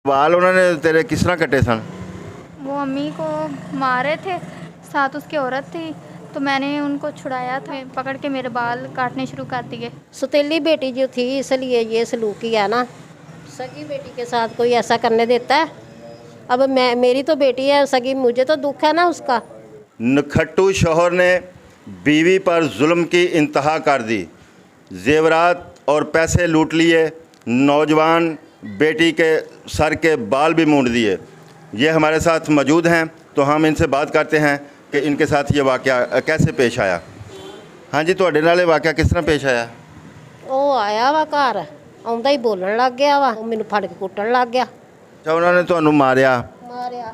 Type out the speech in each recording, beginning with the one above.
बाल उन्होंने तेरे किस तरह कटे सन? वो अम्मी को मारे थे, साथ उसकी औरत थी, तो मैंने उनको छुड़ाया था, पकड़ के मेरे बाल काटने शुरू कर दिए। सौतेली बेटी जो थी इसलिए ये सलूक किया ना। सगी बेटी के साथ कोई ऐसा करने देता है? अब मैं, मेरी तो बेटी है सगी, मुझे तो दुख है ना उसका। नखट्टू शौहर ने बीवी पर जुल्म की इंतहा कर दी, जेवरात और पैसे लूट लिए, नौजवान बेटी के सर के बाल भी मूंड दिए। ये हमारे साथ मौजूद हैं, तो हम इनसे बात करते हैं कि इनके साथ ये वाक़या कैसे पेश आया। हाँ जी, ਤੁਹਾਡੇ ਨਾਲ ਇਹ ਵਾਕਿਆ ਕਿਸ ਤਰ੍ਹਾਂ पेश आया? ਉਹ ਆਇਆ ਵਾ ਘਰ, ਆਉਂਦਾ ਹੀ ਬੋਲਣ ਲੱਗ ਗਿਆ ਵਾ, ਉਹ ਮੈਨੂੰ ਫੜ ਕੇ ਕੁੱਟਣ ਲੱਗ ਗਿਆ। ਅੱਛਾ, ਉਹਨਾਂ ਨੇ ਤੁਹਾਨੂੰ ਮਾਰਿਆ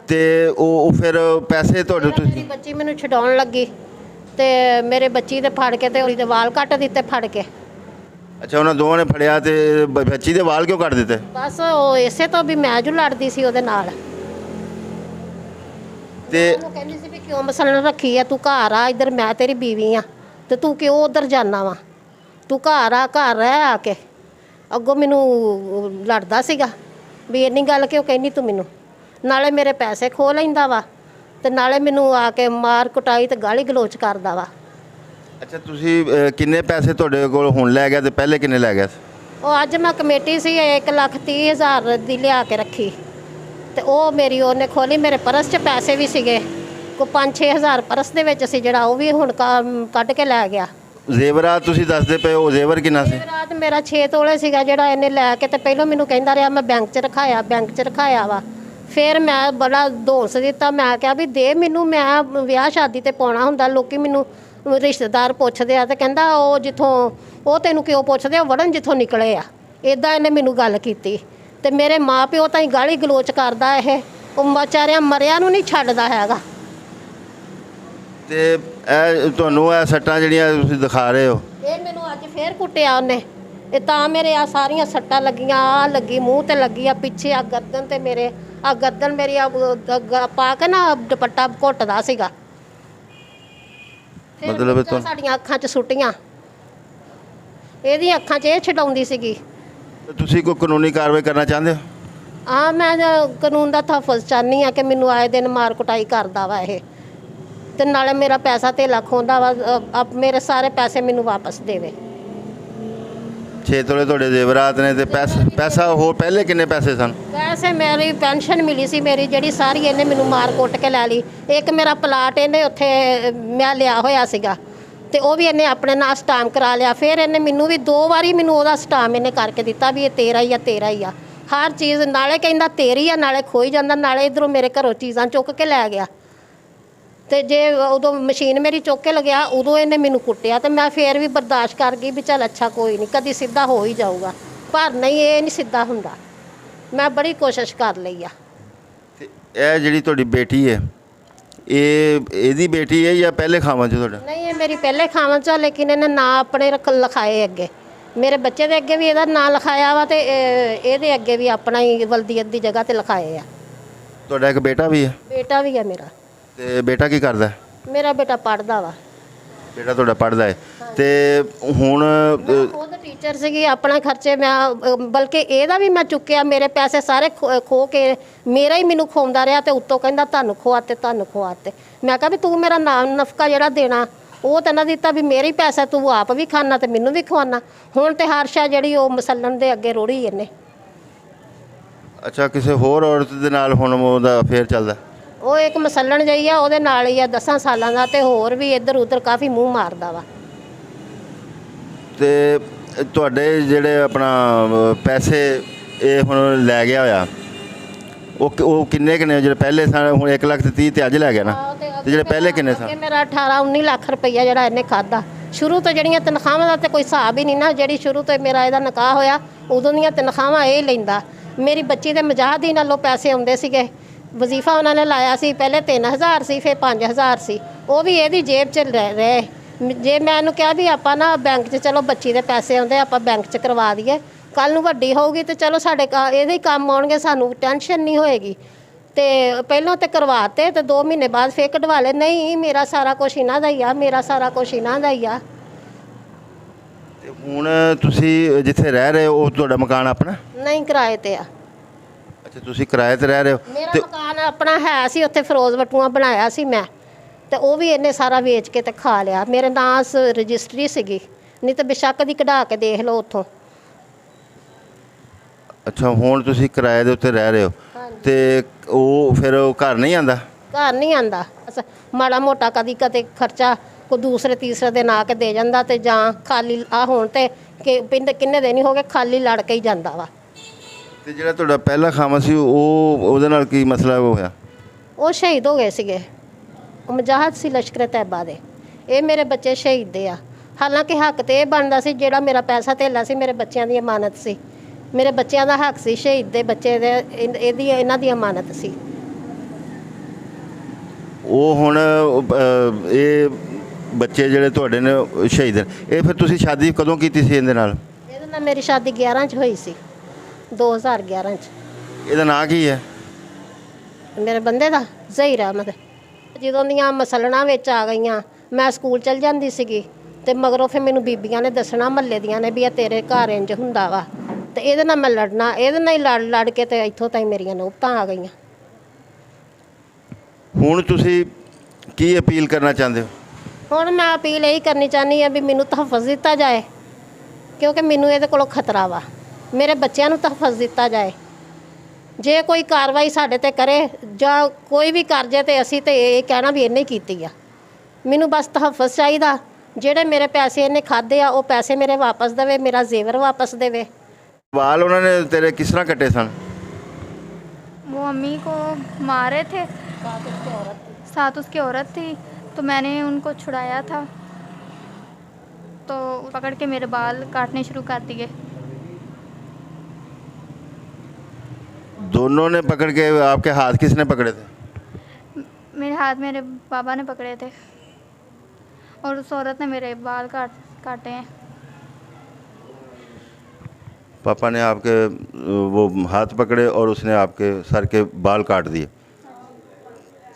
ਤੇ ਉਹ ਫਿਰ ਪੈਸੇ ਤੁਹਾਡੇ ਮੇਰੀ ਤੁਸੀਂ ਬੱਚੀ ਮੈਨੂੰ ਛਡਾਉਣ ਲੱਗੀ ਤੇ ਮੇਰੇ ਬੱਚੀ ਦੇ ਫੜ ਕੇ ਤੇ ਉਹਦੇ ਵਾਲ ਕੱਟ ਦਿੱਤੇ ਫੜ ਕੇ। ਅੱਛਾ, ਉਹਨਾਂ ਦੋਵਾਂ ਨੇ ਫੜਿਆ ਤੇ ਬੱਚੀ ਦੇ ਵਾਲ ਕਿਉਂ ਕੱਟ ਦਿੱਤੇ? ਬਸ ਉਹ ਇਸੇ ਤੋਂ ਵੀ ਮੈਂ ਜੋ ਲੜਦੀ ਸੀ ਉਹਦੇ ਨਾਲ। ਤੇ ਉਹ ਕਹਿੰਦੀ ਸੀ ਵੀ ਕਿਉਂ ਮਸਲਨ ਰੱਖੀ ਆ, ਤੂੰ ਘਰ ਆ, ਇੱਧਰ ਮੈਂ ਤੇਰੀ ਬੀਵੀ ਆ ਤੇ ਤੂੰ ਕਿਉਂ ਉਧਰ ਜਾਣਾ ਵਾ, ਤੂੰ ਘਰ ਆ, ਘਰ ਰਹਿ ਆ ਕੇ। ਅੱਗੋਂ ਮੈਨੂੰ ਲੜਦਾ ਸੀਗਾ ਵੀ ਇੰਨੀ ਗੱਲ ਕਿਉਂ ਕਹਿੰਦੀ ਤੂੰ ਮੈਨੂੰ, ਨਾਲੇ ਮੇਰੇ ਪੈਸੇ ਖੋਹ ਲੈਂਦਾ ਵਾ ਤੇ ਨਾਲੇ ਮੈਨੂੰ ਆ ਕੇ ਮਾਰ ਕੁਟਾਈ ਤੇ ਗਾਲੀ ਗਲੋਚ ਕਰਦਾ ਵਾ। ਅੱਛਾ, ਤੁਸੀਂ ਕਿੰਨੇ ਪੈਸੇ ਤੁਹਾਡੇ ਕੋਲ ਹੁਣ ਲੈ ਗਿਆ ਤੇ ਪਹਿਲੇ ਕਿੰਨੇ ਲੈ ਗਿਆ ਸੀ? ਉਹ ਅੱਜ ਮੈਂ ਕਮੇਟੀ ਸੀ 1,30,000 ਦੀ ਲਿਆ ਕੇ ਰੱਖੀ ਤੇ ਉਹ ਮੇਰੀ ਉਹਨੇ ਖੋਲੀ, ਮੇਰੇ ਪਰਸ 'ਚ ਪੈਸੇ ਵੀ ਸੀਗੇ, ਕੋ 5-6 ਹਜ਼ਾਰ ਪਰਸ ਦੇ ਵਿੱਚ ਸੀ, ਜਿਹੜਾ ਉਹ ਵੀ ਹੁਣ ਕੱਢ ਕੇ ਲੈ ਗਿਆ। ਜ਼ੇਵਰਾਤ ਤੁਸੀਂ ਦੱਸਦੇ ਪਏ ਹੋ, ਜ਼ੇਵਰ ਕਿੰਨਾ ਸੀ? ਰਾਤ ਮੇਰਾ 6 ਤੋਲੇ ਸੀਗਾ ਜਿਹੜਾ ਇਹਨੇ ਲੈ ਕੇ, ਤੇ ਪਹਿਲਾਂ ਮੈਨੂੰ ਕਹਿੰਦਾ ਰਿਹਾ ਮੈਂ ਬੈਂਕ 'ਚ ਰਖਾਇਆ, ਬੈਂਕ 'ਚ ਰਖਾਇਆ ਵਾ। ਫਿਰ ਮੈਂ ਬੜਾ ਧੌਂਸ ਦਿੱਤਾ, ਮੈਂ ਕਿਹਾ ਵੀ ਦੇ ਮੈਨੂੰ, ਮੈਂ ਵਿਆਹ ਸ਼ਾਦੀ ਤੇ ਪਾਉਣਾ ਹੁੰਦਾ, ਲੋਕੀ ਮੈਨੂੰ ਰਿਸ਼ਤੇਦਾਰ ਪੁੱਛਦੇ ਆ ਤੇ ਕਹਿੰਦਾ ਉਹ ਜਿੱਥੋਂ, ਉਹ ਤੈਨੂੰ ਕਿਉਂ ਪੁੱਛਦੇ, ਉਹ ਵੜਨ ਜਿੱਥੋਂ ਨਿਕਲੇ ਆ। ਇੱਦਾਂ ਇਹਨੇ ਮੈਨੂੰ ਗੱਲ ਕੀਤੀ ਤੇ ਮੇਰੇ ਮਾਂ ਪਿਓ ਤਾਂ ਹੀ ਗਾਲੀ ਗਲੋਚ ਕਰਦਾ ਇਹ, ਉਹ ਵਿਚਾਰਿਆਂ ਮਰਿਆਂ ਨੂੰ ਨਹੀਂ ਛੱਡਦਾ ਹੈਗਾ। ਤੇ ਇਹ ਤੁਹਾਨੂੰ ਇਹ ਸੱਟਾਂ ਜਿਹੜੀਆਂ ਤੁਸੀਂ ਦਿਖਾ ਰਹੇ ਹੋ, ਇਹ ਮੈਨੂੰ ਅੱਜ ਫੇਰ ਕੁੱਟਿਆ ਉਹਨੇ, ਇਹ ਤਾਂ ਮੇਰੇ ਆ ਸਾਰੀਆਂ ਸੱਟਾਂ ਲੱਗੀਆਂ, ਆ ਲੱਗੀ ਮੂੰਹ ਤੇ ਲੱਗੀ ਆ, ਪਿੱਛੇ ਆ ਗਰਦਨ ਤੇ ਮੇਰੇ, ਆ ਗਰਦਨ ਮੇਰੀ ਆ ਪਾ ਕੇ ਨਾ ਦੁਪੱਟਾ ਘੁੱਟਦਾ ਸੀਗਾ। ਮਤਲਬ ਤਾਂ ਸਾਡੀਆਂ ਅੱਖਾਂ 'ਚ ਸੁੱਟੀਆਂ, ਇਹਦੀਆਂ ਅੱਖਾਂ 'ਚ ਇਹ ਛਡਾਉਂਦੀ ਸੀਗੀ। ਤੁਸੀਂ ਕੋਈ ਕਾਨੂੰਨੀ ਕਾਰਵਾਈ ਕਰਨਾ ਚਾਹੁੰਦੇ ਹੋ? ਹਾਂ, ਮੈਂ ਕਾਨੂੰਨ ਦਾ ਤਹਫੁਜ਼ ਚਾਹੁੰਦੀ ਆ ਕਿ ਮੈਨੂੰ ਆਏ ਦਿਨ ਮਾਰ ਕੁਟਾਈ ਕਰਦਾ ਵਾ ਇਹ, ਤੇ ਨਾਲੇ ਮੇਰਾ ਪੈਸਾ ਧੇਲਾ ਖੋਂਦਾ ਵਾ, ਮੇਰੇ ਸਾਰੇ ਪੈਸੇ ਮੈਨੂੰ ਵਾਪਸ ਦੇਵੇ। 6 ਤੋਲੇ ਤੁਹਾਡੇ ਜ਼ੇਵਰਾਤ ਨੇ ਤੇ ਪੈਸਾ ਹੋਰ ਪਹਿਲੇ ਕਿੰਨੇ ਪੈਸੇ ਸਨ? ਵੈਸੇ ਮੇਰੀ ਪੈਨਸ਼ਨ ਮਿਲੀ ਸੀ ਮੇਰੀ, ਜਿਹੜੀ ਸਾਰੀ ਇਹਨੇ ਮੈਨੂੰ ਮਾਰ ਕੁੱਟ ਕੇ ਲੈ ਲਈ। ਇੱਕ ਮੇਰਾ ਪਲਾਟ ਇਹਨੇ ਉੱਥੇ ਮੈਂ ਲਿਆ ਹੋਇਆ ਸੀਗਾ ਤੇ ਉਹ ਵੀ ਇਹਨੇ ਆਪਣੇ ਨਾਲ ਸਟਾਮ ਕਰਾ ਲਿਆ। ਫਿਰ ਇਹਨੇ ਮੈਨੂੰ ਵੀ 2 ਵਾਰੀ ਮੈਨੂੰ ਉਹਦਾ ਸਟਾਮ ਇਹਨੇ ਕਰਕੇ ਦਿੱਤਾ ਵੀ ਇਹ ਤੇਰਾ ਹੀ ਆ, ਤੇਰਾ ਹੀ ਆ, ਹਰ ਚੀਜ਼। ਨਾਲੇ ਕਹਿੰਦਾ ਤੇਰੀ ਆ, ਨਾਲੇ ਖੋਈ ਜਾਂਦਾ, ਨਾਲੇ ਇਧਰੋਂ ਮੇਰੇ ਘਰੋਂ ਚੀਜ਼ਾਂ ਚੁੱਕ ਕੇ ਲੈ ਗਿਆ। ਤੇ ਜੇ ਉਦੋਂ ਮਸ਼ੀਨ ਮੇਰੀ ਚੁੱਕ ਕੇ ਲਗਿਆ, ਉਦੋਂ ਇਹਨੇ ਮੈਨੂੰ ਕੁੱਟਿਆ ਤੇ ਮੈਂ ਫੇਰ ਵੀ ਬਰਦਾਸ਼ਤ ਕਰ ਗਈ ਵੀ ਚੱਲ ਅੱਛਾ ਕੋਈ ਨਹੀਂ, ਕਦੀ ਸਿੱਧਾ ਹੋ ਹੀ ਜਾਊਗਾ। ਪਰ ਨਹੀਂ, ਇਹ ਨਹੀਂ ਸਿੱਧਾ ਹੁੰਦਾ, ਮੈਂ ਬੜੀ ਕੋਸ਼ਿਸ਼ ਕਰ ਲਈ ਆ। ਤੇ ਇਹ ਜਿਹੜੀ ਤੁਹਾਡੀ ਬੇਟੀ ਹੈ, ਇਹਦੀ ਬੇਟੀ ਹੈ ਜਾਂ ਪਹਿਲੇ ਖਾਵਾਂ 'ਚ ਤੁਹਾਡਾ? ਨਹੀਂ, ਇਹ ਮੇਰੀ ਪਹਿਲੇ ਖਾਵਾਂ 'ਚ, ਲੇਕਿਨ ਇਹਨੇ ਨਾਂ ਆਪਣੇ ਲਿਖਾਏ ਅੱਗੇ, ਮੇਰੇ ਬੱਚੇ ਦੇ ਅੱਗੇ ਵੀ ਇਹਦਾ ਨਾਂ ਲਿਖਾਇਆ ਵਾ ਤੇ ਇਹਦੇ ਅੱਗੇ ਵੀ ਆਪਣਾ ਹੀ ਵਲਦੀਅਤ ਦੀ ਜਗ੍ਹਾ ਤੇ ਲਿਖਾਏ ਆ। ਤੁਹਾਡਾ ਇੱਕ ਬੇਟਾ ਵੀ ਹੈ? ਬੇਟਾ ਵੀ ਹੈ ਮੇਰਾ। ਤੇ ਬੇਟਾ ਕੀ ਕਰਦਾ? ਮੇਰਾ ਬੇਟਾ ਪੜ੍ਹਦਾ ਵਾ। ਬੇਟਾ ਤੁਹਾਡਾ ਪੜ੍ਹਦਾ ਹੈ ਤੇ ਹੁਣ ਮੈਂ ਖੁਦ ਟੀਚਰ ਸੀਗੀ, ਆਪਣੇ ਖਰਚੇ ਮੈਂ, ਬਲਕਿ ਇਹਦਾ ਵੀ ਮੈਂ ਚੁੱਕਿਆ, ਮੇਰੇ ਪੈਸੇ ਸਾਰੇ ਖੋ ਕੇ ਮੇਰਾ ਹੀ ਮੈਨੂੰ ਖਵਾਉਂਦਾ ਰਿਹਾ ਤੇ ਉੱਤੋਂ ਕਹਿੰਦਾ ਤੁਹਾਨੂੰ ਖਵਾਤੇ, ਤੁਹਾਨੂੰ ਖਵਾਤੇ। ਮੈਂ ਕਿਹਾ ਵੀ ਤੂੰ ਮੇਰਾ ਨਾਮ ਨਫਕਾ ਜਿਹੜਾ ਦੇਣਾ ਉਹ ਤਾਂ ਨਾ ਦਿੱਤਾ, ਵੀ ਮੇਰੇ ਹੀ ਪੈਸਾ ਤੂੰ ਆਪ ਵੀ ਖਾਣਾ ਤੇ ਮੈਨੂੰ ਵੀ ਖਵਾਉਣਾ। ਹੁਣ ਤੇ ਹਰਸ਼ਾ ਜਿਹੜੀ ਉਹ ਮਸਲਣ ਦੇ ਅੱਗੇ ਰੋੜੀ ਇਹਨੇ। ਅੱਛਾ, ਕਿਸੇ ਹੋਰ ਔਰਤ ਦੇ ਨਾਲ ਹੁਣ ਉਹਦਾ ਅਫੇਅਰ ਚੱਲਦਾ? ਉਹ ਇੱਕ ਮਸਲਣ ਜਿਹੀ ਆ, ਉਹਦੇ ਨਾਲ ਹੀ ਆ, 10 ਸਾਲਾਂ ਦਾ, ਤੇ ਹੋਰ ਵੀ ਇੱਧਰ ਉੱਧਰ ਕਾਫੀ ਮੂੰਹ ਮਾਰਦਾ ਵਾ। ਤੇ ਤੁਹਾਡੇ ਜਿਹੜੇ ਆਪਣਾ ਪੈਸੇ ਇਹ ਹੁਣ ਲੈ ਗਿਆ ਹੋਇਆ, ਉਹ ਕਿੰਨੇ ਕਿੰਨੇ ਜਿਹੜੇ ਪਹਿਲੇ ਸਨ? ਹੁਣ 1,30,000 ਤੇ ਅੱਜ ਲੈ ਗਿਆ ਨਾ, ਤੇ ਜਿਹੜੇ ਪਹਿਲੇ ਕਿੰਨੇ ਸਨ? ਮੇਰਾ 18-19 ਲੱਖ ਰੁਪਈਆ ਜਿਹੜਾ ਇਹਨੇ ਖਾਦਾ ਸ਼ੁਰੂ ਤੋਂ। ਜਿਹੜੀਆਂ ਤਨਖਾਹਾਂ ਦਾ ਤੇ ਕੋਈ ਹਿਸਾਬ ਹੀ ਨਹੀਂ ਨਾ, ਜਿਹੜੀ ਸ਼ੁਰੂ ਤੋਂ ਮੇਰਾ ਇਹਦਾ ਨਿਕਾਹ ਹੋਇਆ ਉਦੋਂ ਦੀਆਂ ਤਨਖਾਹਾਂ ਇਹ ਲੈਂਦਾ। ਮੇਰੀ ਬੱਚੀ ਦੇ ਮਜਾਹਦੀ ਨਾਲੋਂ ਪੈਸੇ ਆਉਂਦੇ ਸੀਗੇ, ਵਜ਼ੀਫਾ ਉਹਨਾਂ ਨੇ ਲਾਇਆ ਸੀ, ਪਹਿਲੇ 3,000 ਸੀ, ਫਿਰ 5,000 ਸੀ, ਉਹ ਵੀ ਇਹਦੀ ਜੇਬ 'ਚ ਰਹੇ। ਜੇ ਮੈਂ ਇਹਨੂੰ ਕਿਹਾ ਵੀ ਆਪਾਂ ਨਾ ਬੈਂਕ 'ਚ, ਚਲੋ ਬੱਚੀ ਦੇ ਪੈਸੇ ਆਉਂਦੇ ਆਪਾਂ ਬੈਂਕ 'ਚ ਕਰਵਾ ਦਈਏ, ਕੱਲ੍ਹ ਨੂੰ ਵੱਡੀ ਹੋਊਗੀ ਤੇ ਚਲੋ ਸਾਡੇ ਇਹਦੇ ਹੀ ਕੰਮ ਆਉਣਗੇ, ਸਾਨੂੰ ਟੈਨਸ਼ਨ ਨਹੀਂ ਹੋਏਗੀ। ਤੇ ਪਹਿਲਾਂ ਤੇ ਕਰਵਾਤੇ ਤੇ 2 ਮਹੀਨੇ ਬਾਅਦ ਫੇਰ ਕਢਵਾ ਲਏ। ਨਹੀਂ, ਮੇਰਾ ਸਾਰਾ ਕੁਛ ਇਹਨਾਂ ਦਾ ਹੀ ਆ, ਮੇਰਾ ਸਾਰਾ ਕੁਛ ਇਹਨਾਂ ਦਾ ਹੀ ਆ। ਤੇ ਹੁਣ ਤੁਸੀਂ ਜਿੱਥੇ ਰਹਿ ਰਹੇ ਹੋ ਉਹ ਤੁਹਾਡਾ ਮਕਾਨ ਆਪਣਾ? ਨਹੀਂ, ਕਿਰਾਏ ਤੇ ਆ। ਅੱਛਾ ਤੁਸੀਂ ਕਿਰਾਏ ਤੇ ਰਹਿ ਰਹੇ ਹੋ ਮੇਰਾ ਤੇ ਮਕਾਨ ਆਪਣਾ ਹੈ ਸੀ, ਉੱਥੇ ਫਿਰੋਜ਼ ਵਟੂਆਂ ਬਣਾਇਆ ਸੀ ਮੈਂ, ਤੇ ਉਹ ਵੀ ਇਹਨੇ ਸਾਰਾ ਵੇਚ ਕੇ ਤੇ ਖਾ ਲਿਆ। ਮੇਰੇ ਨਾਂ ਰਜਿਸਟਰੀ ਸੀਗੀ, ਨਹੀਂ ਤਾਂ ਬੇਸ਼ੱਕ ਦੀ ਕਢਾ ਕੇ ਦੇਖ ਲਓ ਉੱਥੋਂ। ਅੱਛਾ ਹੁਣ ਤੁਸੀਂ ਕਿਰਾਏ ਦੇ ਉੱਤੇ ਰਹਿ ਰਹੇ ਹੋ ਤੇ ਉਹ ਫਿਰ ਉਹ ਘਰ ਨਹੀਂ ਆਂਦਾ? ਘਰ ਨਹੀਂ ਆਂਦਾ, ਬਸ ਮਾੜਾ ਮੋਟਾ ਕਦੀ ਕਦੇ ਖਰਚਾ ਕੋਈ ਦੂਸਰੇ ਤੀਸਰੇ ਦਿਨ ਆ ਕੇ ਦੇ ਜਾਂਦਾ, ਤੇ ਜਾਂ ਖਾਲੀ ਆ ਹੁਣ ਤੇ ਕਿ ਪਿੰਡ ਕਿੰਨੇ ਦਿਨ ਹੀ ਹੋ ਗਏ ਖਾਲੀ ਲੜ ਕੇ ਹੀ ਜਾਂਦਾ ਵਾ। ਤੇ ਜਿਹੜਾ ਤੁਹਾਡਾ ਪਹਿਲਾ ਖਾਮਾ ਸੀ ਉਹਦੇ ਨਾਲ ਕੀ ਮਸਲਾ ਹੋਇਆ? ਉਹ ਸ਼ਹੀਦ ਹੋ ਗਏ ਸੀਗੇ, ਉਹ ਮੁਜਾਹਦ ਸੀ ਲਸ਼ਕਰ ਤੈਬਾ ਦੇ। ਇਹ ਮੇਰੇ ਬੱਚੇ ਸ਼ਹੀਦ ਦੇ ਆ। ਹਾਲਾਂਕਿ ਹੱਕ ਤੇ ਇਹ ਬਣਦਾ ਸੀ, ਜਿਹੜਾ ਮੇਰਾ ਪੈਸਾ ਧੇਲਾ ਸੀ ਮੇਰੇ ਬੱਚਿਆਂ ਦੀ ਅਮਾਨਤ ਸੀ, ਮੇਰੇ ਬੱਚਿਆਂ ਦਾ ਹੱਕ ਸੀ, ਸ਼ਹੀਦ ਦੇ ਬੱਚੇ ਦੇ ਇਹਦੀ ਇਹਨਾਂ ਦੀ ਅਮਾਨਤ ਸੀ। ਉਹ ਹੁਣ ਇਹ ਬੱਚੇ ਜਿਹੜੇ ਤੁਹਾਡੇ ਨੇ ਸ਼ਹੀਦ ਨੇ, ਇਹ ਫਿਰ ਤੁਸੀਂ ਸ਼ਾਦੀ ਕਦੋਂ ਕੀਤੀ ਸੀ ਇਹਦੇ ਨਾਲ? ਇਹਦੇ ਨਾਲ ਮੇਰੀ ਸ਼ਾਦੀ 11 ਚ ਹੋਈ ਸੀ, 2011 ਚ। ਇਹਦਾ ਨਾਂ ਕੀ ਹੈ? ਮੇਰੇ ਬੰਦੇ ਦਾ ਜ਼ਹੀਰ ਅਹਿਮਦ। ਜਦੋਂ ਦੀਆਂ ਮਸਲਣਾ ਵਿੱਚ ਆ ਗਈਆਂ, ਮੈਂ ਸਕੂਲ ਚਲ ਜਾਂਦੀ ਸੀਗੀ, ਤੇ ਮਗਰੋਂ ਫਿਰ ਮੈਨੂੰ ਬੀਬੀਆਂ ਨੇ ਦੱਸਣਾ ਮਹੱਲੇ ਦੀਆਂ ਨੇ ਵੀ ਇਹ ਤੇਰੇ ਘਰ ਇੰਜ ਹੁੰਦਾ ਵਾ, ਤੇ ਇਹਦੇ ਨਾਲ ਮੈਂ ਲੜਨਾ, ਇਹਦੇ ਨਾਲ ਹੀ ਲੜ ਕੇ ਤੇ ਇੱਥੋਂ ਤਾਈਂ ਮੇਰੀਆਂ ਨੌਬਤਾਂ ਆ ਗਈਆਂ। ਹੁਣ ਤੁਸੀਂ ਕੀ ਅਪੀਲ ਕਰਨਾ ਚਾਹੁੰਦੇ ਹੋ? ਹੁਣ ਮੈਂ ਅਪੀਲ ਇਹੀ ਕਰਨੀ ਚਾਹੁੰਦੀ ਹਾਂ ਵੀ ਮੈਨੂੰ ਤਹਫਜ਼ ਦਿੱਤਾ ਜਾਏ, ਕਿਉਂਕਿ ਮੈਨੂੰ ਇਹਦੇ ਕੋਲੋਂ ਖਤਰਾ ਵਾ। ਮੇਰੇ ਬੱਚਿਆਂ ਨੂੰ ਤਹਫਜ਼ ਦਿੱਤਾ ਜਾਏ। ਜੇ ਕੋਈ ਕਾਰਵਾਈ ਸਾਡੇ ਤੇ ਕਰੇ ਜਾਂ ਕੋਈ ਵੀ ਕਰ ਜੇ, ਤੇ ਅਸੀਂ ਤੇ ਇਹ ਕਹਿਣਾ ਵੀ ਇਹਨੇ ਕੀਤੀ ਆ। ਮੈਨੂੰ ਬਸ ਤਹਫਜ਼ ਚਾਹੀਦਾ। ਜਿਹੜੇ ਮੇਰੇ ਪੈਸੇ ਇਹਨੇ ਖਾਦੇ ਆ, ਉਹ ਪੈਸੇ ਮੇਰੇ ਵਾਪਸ ਦੇਵੇ, ਮੇਰਾ ਜ਼ੇਵਰ ਵਾਪਸ ਦੇਵੇ। ਵਾਲ ਉਹਨਾਂ ਨੇ ਤੇਰੇ ਕਿਸ ਤਰ੍ਹਾਂ ਕੱਟੇ ਸਨ? वो अम्मी को मारे थे, साथ उसकी औरत थी, तो मैंने उनको छुड़ाया था, तो पकड़ के मेरे बाल काटने शुरू कर दिए। दोनों ने पकड़ के? आपके हाथ किसने पकड़े थे? मेरे हाथ मेरे पापा ने पकड़े थे, और उस औरत ने मेरे बाल काटे हैं। पापा ने आपके वो हाथ पकड़े और उसने आपके सर के बाल काट दिए।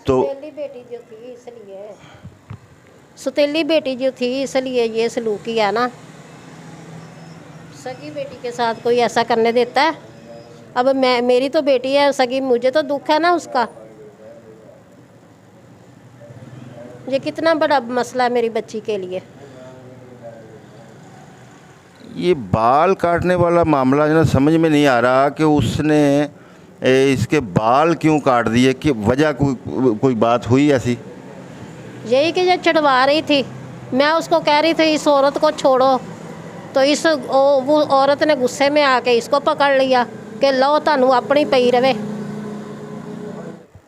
तो सौतेली बेटी जो थी इसलिए, सौतेली बेटी जो थी इसलिए ये सलूक किया ना। सगी बेटी के साथ कोई ऐसा करने देता है? अब मेरी तो बेटी है सगी, मुझे तो दुख है ना उसका। ये कितना बड़ा मसला है मेरी बच्ची के लिए। ये बाल काटने वाला मामला जो ना समझ में नहीं आ रहा कि उसने इसके बाल क्यों काट दिए, कि वजह कोई बात हुई ऐसी? यही कि ये चढ़वा रही थी, मैं उसको कह रही थी इस औरत को छोड़ो, तो वो औरत ने गुस्से में आके इसको पकड़ लिया कि लो तानू अपनी पई रवे।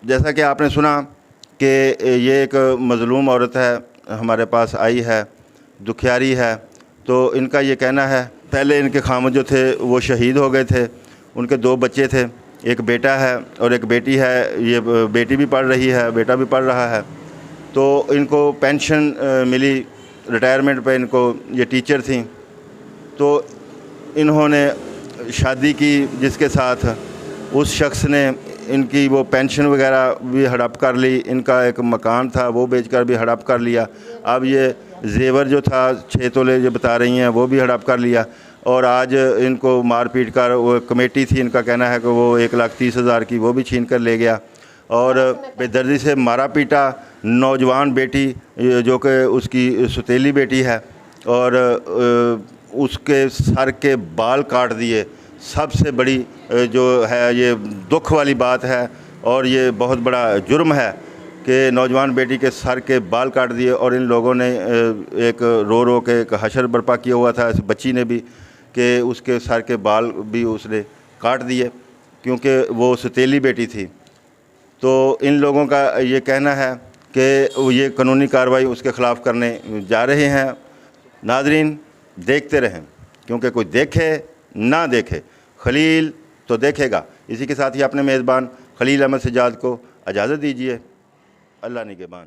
जैसा कि आपने सुना कि ये एक मज़लूम औरत है, हमारे पास आई है, दुखियारी है। तो इनका ये कहना है, पहले इनके खामद जो थे वो शहीद हो गए थे, उनके 2 बच्चे थे, एक बेटा है और एक बेटी है। ये बेटी भी पढ़ रही है, बेटा भी पढ़ रहा है। तो इनको पेंशन मिली रिटायरमेंट पे, इनको ये टीचर थी। तो इन्होंने शादी की जिसके साथ, उस शख्स ने इनकी वो पेंशन वगैरह भी हड़प कर ली, इनका एक मकान था वो बेचकर भी हड़प कर लिया। अब ये जेवर जो था 6 तोले जो बता रही हैं वो भी हड़प कर लिया, और आज इनको मार पीट कर, वो कमेटी थी इनका कहना है कि वो 1,30,000 की वो भी छीन कर ले गया, और बेदर्दी से मारा पीटा। नौजवान बेटी जो कि उसकी सौतेली बेटी है, और उसके सर के बाल काट दिए। सबसे बड़ी जो है ये दुख वाली बात है, और ये बहुत बड़ा जुर्म है कि नौजवान बेटी के सर के बाल काट दिए। और इन लोगों ने एक रो के एक हशर बर्पा किया हुआ था, इस बच्ची ने भी, कि उसके सर के बाल भी उसने काट दिए क्योंकि वो सौतेली बेटी थी। तो इन लोगों का ये कहना है कि ये कानूनी कार्रवाई उसके ख़िलाफ़ करने जा रहे हैं। नाज़रीन देखते रहें, क्योंकि कोई देखे ना देखे, खलील तो देखेगा। इसी के साथ ही अपने मेज़बान खलील अहमद सज्जाद को इजाज़त दीजिए। अल्लाह निगहबान।